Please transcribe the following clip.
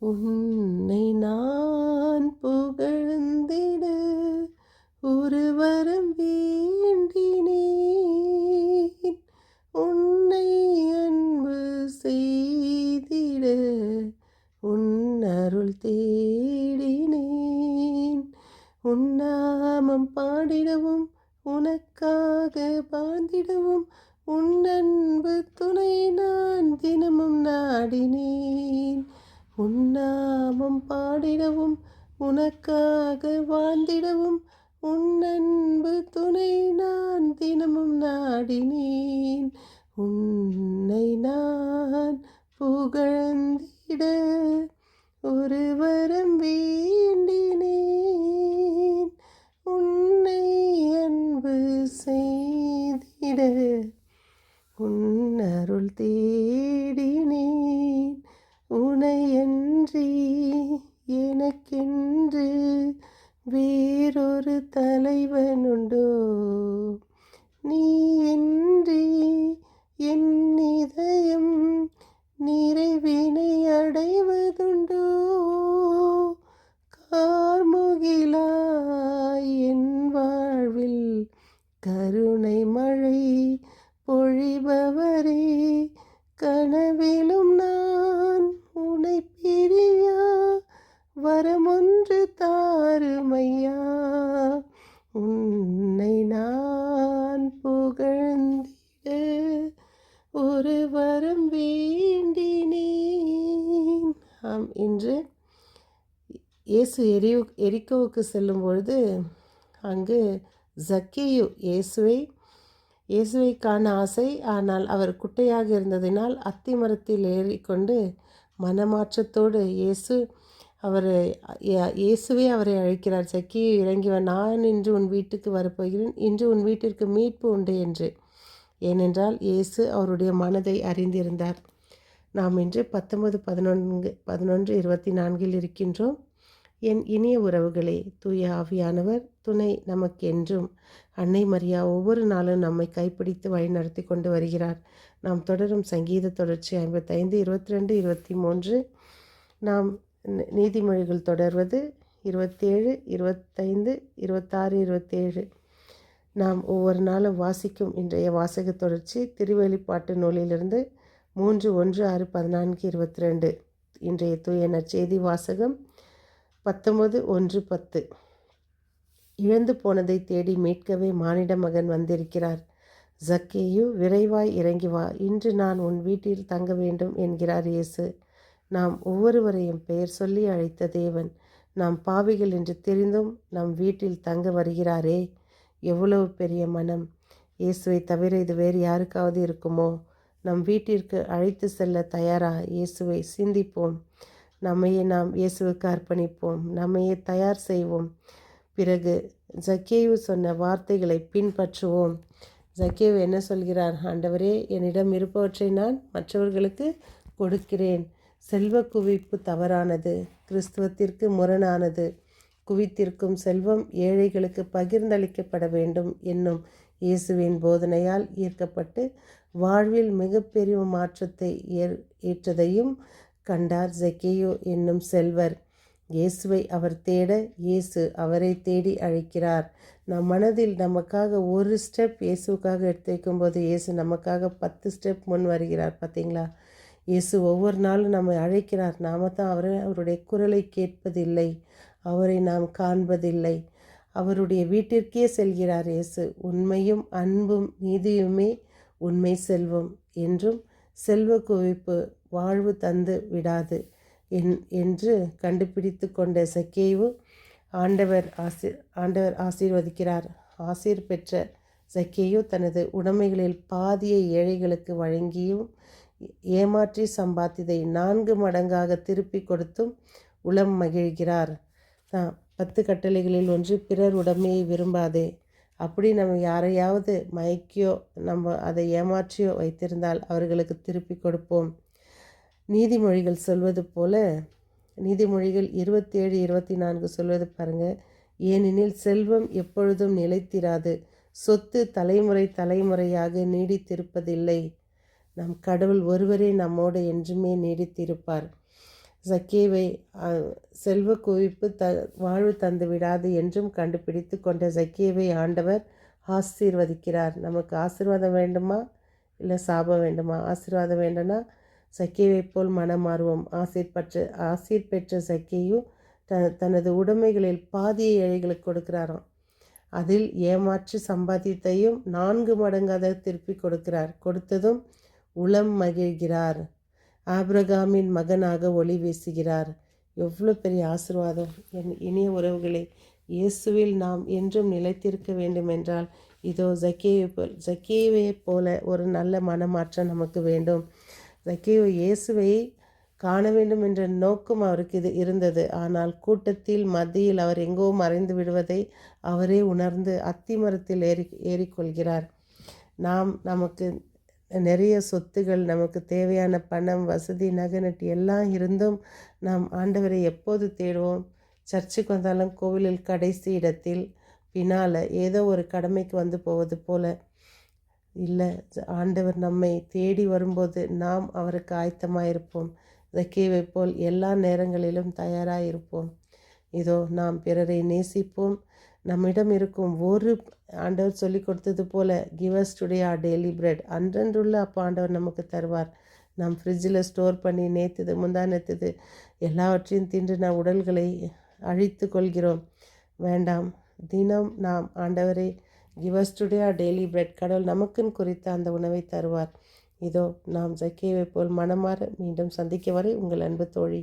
உன்னை நான் புகழ்ந்திட ஒரு வரம் வேண்டினேன். உன்னை அன்பு செய்திட உன் அருள் தேடினேன். உன் நாமம் பாடிடவும் உனக்காக வாழ்ந்திடவும் உன் அன்பு துணை நான் தினமும் நாடினேன். உன் நாமம் பாடிடவும் உனக்காக வாழ்ந்திடவும் உன் அன்பு துணை நான் தினமும் நாடினேன். உன்னை நான் புகழ்ந்திட ஒரு வரம் வேண்டினேன். உன்னை அன்பு செய்திட உன் அருள் தேடினேன். உனையன்றி எனக்கென்று வேறொரு தலைவனுண்டோ? நீ இன்றி என் இதயம் நிறைவினை அடைவதுண்டோ? கார்முகிலாய் என் வாழ்வில் கருணை மழை பொழிபவரே, கனவிலும் நான் உனை பிரியா வரமொன்று தாருமையா. உன்னை நான் புகழ்ந்திட ஒரு வரம் வேண்டினேன். இன்று இயேசு எரிக்கோவுக்கு செல்லும் பொழுது அங்கு ஜக்கேயு இயேசுவை காண ஆசை. ஆனால் அவர் குட்டையாக இருந்ததினால் அத்தி மரத்தில் ஏறிக்கொண்டு மனமாற்றத்தோடு இயேசுவே அவரை அழைக்கிறார். ஜக்கேயு இறங்கிவா, நான் இன்று உன் வீட்டுக்கு வரப்போகிறேன், இன்று உன் வீட்டிற்கு மீட்பு உண்டு என்று. ஏனென்றால் இயேசு அவருடைய மனதை அறிந்திருந்தார். நாம் இன்று 19/11/24 இருக்கின்றோம். என் இனிய உறவுகளே, தூய ஆவியானவர் துணை நமக்கென்றும். அன்னை மரியா ஒவ்வொரு நாளும் நம்மை கைப்பிடித்து வழிநடத்தி கொண்டு வருகிறார். நாம் தொடரும் சங்கீத தொடர்ச்சி 55, 22, 23. நாம் நீதிமொழிகள் தொடர்வது 27, 25, 26, 27. நாம் ஒவ்வொரு நாளும் வாசிக்கும் இன்றைய வாசக தொடர்ச்சி திருவெளிப்பாட்டு நூலிலிருந்து 3, 1, 6, 14, 22. இன்றைய தூய நற்செய்தி வாசகம் 19, 1, 10. இழந்து போனதை தேடி மீட்கவே மானிட மகன் வந்திருக்கிறார். ஜக்கேயு, விரைவாய் இறங்கி வா, இன்று நான் உன் வீட்டில் தங்க வேண்டும் என்கிறார் இயேசு. நாம் ஒவ்வொருவரையும் பெயர் சொல்லி அழைத்த தேவன் நாம் பாவிகள் என்று தெரிந்தும் நம் வீட்டில் தங்க வருகிறாரே, எவ்வளவு பெரிய மனம்! இயேசுவை தவிர இது வேறு யாருக்காவது இருக்குமோ? நம் வீட்டிற்கு அழைத்து செல்ல தயாரா? இயேசுவை சிந்திப்போம். நம்மையே நாம் இயேசுவுக்கு அர்ப்பணிப்போம். நம்மையே தயார் செய்வோம். பிறகு ஜக்கேயு சொன்ன வார்த்தைகளை பின்பற்றுவோம். ஜக்கேயு என்ன சொல்கிறார்? ஆண்டவரே, என்னிடம் இருப்பவற்றை நான் மற்றவர்களுக்கு கொடுக்கிறேன். செல்வ குவிப்பு தவறானது, கிறிஸ்துவத்திற்கு முரணானது. குவித்திருக்கும் செல்வம் ஏழைகளுக்கு பகிர்ந்தளிக்கப்பட வேண்டும் என்னும் இயேசுவின் போதனையால் ஈர்க்கப்பட்டு வாழ்வில் மிகப்பெரிய மாற்றத்தை ஏற்றதையும் கண்டார் ஜக்கேயு என்னும் செல்வர். இயேசுவை அவர் தேட இயேசு அவரை தேடி அழைக்கிறார். நம் மனதில் நமக்காக ஒரு ஸ்டெப் இயேசுக்காக எடுத்து வைக்கும்போது இயேசு நமக்காக 10 ஸ்டெப் முன் வருகிறார். பார்த்தீங்களா? இயேசு ஒவ்வொரு நாளும் நம்மை அழைக்கிறார். நாம தான் அவருடைய குரலை கேட்பதில்லை, அவரை நாம் காண்பதில்லை. அவருடைய வீட்டிற்கே செல்கிறார் இயேசு. உண்மையும் அன்பும் நீதியுமே உண்மை செல்வம் என்றும் செல்வ குவிப்பு வாழ்வு தந்து விடாது என்று கண்டுபிடித்து கொண்ட ஜக்கேயு ஆண்டவர் ஆசீர்வதிக்கிறார். ஆசீர் பெற்ற ஜக்கேயு தனது உடைமைகளில் பாதியை ஏழைகளுக்கு வழங்கியும் ஏமாற்றி சம்பாத்தியதை 4 மடங்காக திருப்பி கொடுத்தும் உளம் மகிழ்கிறார். 10 கட்டளைகளில் ஒன்று, பிறர் உடைமையை விரும்பாதே. அப்படி நம்ம யாரையாவது மயக்கியோ நம்ம அதை ஏமாற்றியோ வைத்திருந்தால் அவர்களுக்கு திருப்பி கொடுப்போம். நீதிமொழிகள் சொல்வது போல, நீதிமொழிகள் 27, 24 சொல்வது பாருங்கள். ஏனெனில் செல்வம் எப்பொழுதும் நிலைத்திராது, சொத்து தலைமுறையாக நீடித்திருப்பதில்லை. நம் கடவுள் ஒருவரே நம்மோடு என்றுமே நீடித்திருப்பார். சக்கேவை செல்வ குவிப்பு வாழ்வு தந்து விடாது என்றும் கண்டுபிடித்து கொண்ட சக்கேவை ஆண்டவர் ஆசீர்வதிக்கிறார். நமக்கு ஆசீர்வாதம் வேண்டுமா இல்லை சாபம் வேண்டுமா? ஆசீர்வாதம் வேண்டும்னா சக்கேவை போல் மனம் மாறுவோம். ஆசீர் பெற்ற சக்கேயு தனது உடைமைகளில் பாதியை ஏழைகளுக்கு கொடுக்கிறாராம். அதில் ஏமாற்றி சம்பாதித்தையும் 4 மடங்காக திருப்பி கொடுக்கிறார். கொடுத்ததும் உளம் மகிழ்கிறார். ஆபிரகாமின் மகனாக ஒளி வீசுகிறார். எவ்வளோ பெரிய ஆசீர்வாதம்! என் இனிய உறவுகளே, இயேசுவில் நாம் என்றும் நிலைத்திருக்க வேண்டுமென்றால் இதோ ஜக்கேவை போல ஒரு நல்ல மனமாற்றம் நமக்கு வேண்டும். ஜக்கேயு இயேசுவை காண வேண்டும் என்ற நோக்கம் அவருக்கு இருந்தது. ஆனால் கூட்டத்தில் மத்தியில் அவர் எங்கோ மறைந்து விடுவதை அவரே உணர்ந்து அத்திமரத்தில் ஏறிக்கொள்கிறார். நமக்கு நிறைய சொத்துகள், நமக்கு தேவையான பணம், வசதி, நகை எல்லாம் இருந்தும் நாம் ஆண்டவரை எப்போது தேடுவோம்? சர்ச்சுக்கு வந்தாலும் கோவிலில் கடைசி இடத்தில் பின்னால் ஏதோ ஒரு கடமைக்கு வந்து போவது போல இல்லை. ஆண்டவர் நம்மை தேடி வரும்போது நாம் அவருக்கு ஆயத்தமாக இருப்போம். ஜக்கேவை போல் எல்லா நேரங்களிலும் தயாராக இருப்போம். இதோ நாம் பிறரை நேசிப்போம். நம்மிடம் இருக்கும் ஆண்டவர் சொல்லி கொடுத்தது போல gives today our daily bread, அன்றன்றுள்ள அப்போ ஆண்டவர் நமக்கு தருவார். நாம் ஃப்ரிட்ஜில் ஸ்டோர் பண்ணி முந்தானத்துது எல்லாவற்றையும் தின்று நாம் உடல்களை அழித்து கொள்கிறோம். வேண்டாம். தினம் நாம் ஆண்டவரை gives today our daily bread, கடவுள் நமக்குன்னு குறித்த அந்த உணவை தருவார். இதோ நாம் ஜக்கேவை போல் மனமாற மீண்டும் சந்திக்க வரை உங்கள் அன்பு தோழி.